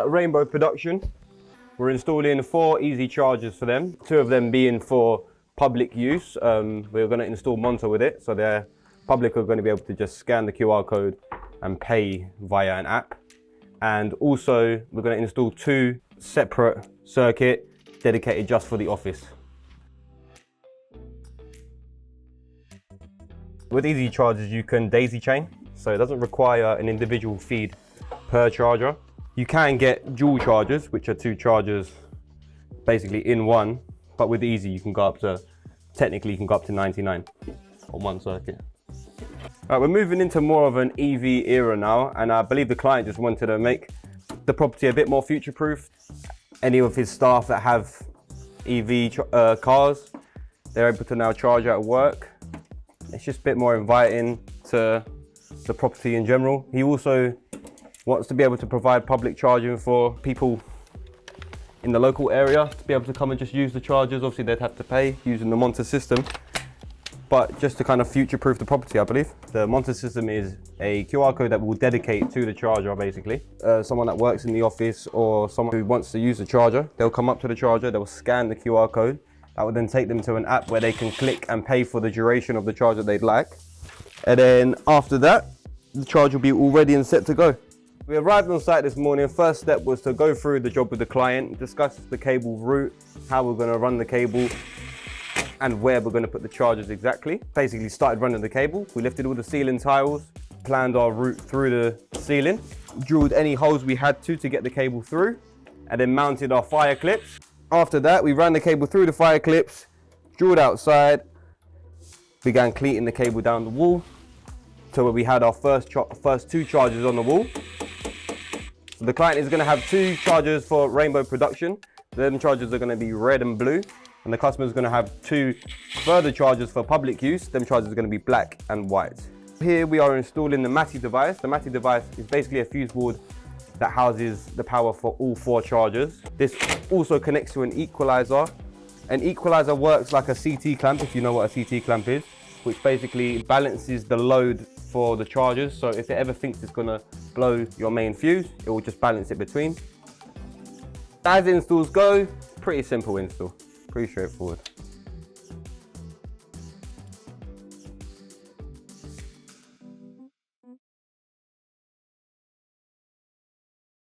Rainbow Production. We're installing 4 Easee chargers for them, 2 of them being for public use. We're going to install Monta with it, so the public are going to be able to just scan the QR code and pay via an app. And also we're going to install 2 separate circuit dedicated just for the office. With Easee chargers you can daisy chain, so it doesn't require an individual feed per charger. You can get dual chargers, which are 2 chargers basically in one, but with Easee you can go up to, technically you can go up to 99 on one circuit. Right, we're moving into more of an EV era now, and I believe the client just wanted to make the property a bit more future-proof. Any of his staff that have EV cars, they're able to now charge at work. It's just a bit more inviting to the property in general. He also wants to be able to provide public charging for people in the local area to be able to come and just use the chargers. Obviously they'd have to pay using the Monta system, but just to kind of future-proof the property, I believe. The Monta system is a QR code that will dedicate to the charger, basically. Someone that works in the office or someone who wants to use the charger, they'll come up to the charger, they'll scan the QR code. That will then take them to an app where they can click and pay for the duration of the charger they'd like. And then after that, the charge will be all ready and set to go. We arrived on site this morning. First step was to go through the job with the client, discuss the cable route, how we're going to run the cable, and where we're going to put the chargers exactly. Basically started running the cable. We lifted all the ceiling tiles, planned our route through the ceiling, drilled any holes we had to get the cable through, and then mounted our fire clips. After that, we ran the cable through the fire clips, drilled outside, began cleating the cable down the wall to where we had our first 2 chargers on the wall. So the client is going to have 2 chargers for Rainbow Production. Them chargers are going to be red and blue. And the customer is going to have 2 further chargers for public use. Them chargers are going to be black and white. Here we are installing the MATI device. The MATI device is basically a fuse board that houses the power for all 4 chargers. This also connects to an equalizer. An equalizer works like a CT clamp, if you know what a CT clamp is, which basically balances the load for the chargers. So if it ever thinks it's going to blow your main fuse, it will just balance it between. As installs go, pretty simple install, pretty straightforward.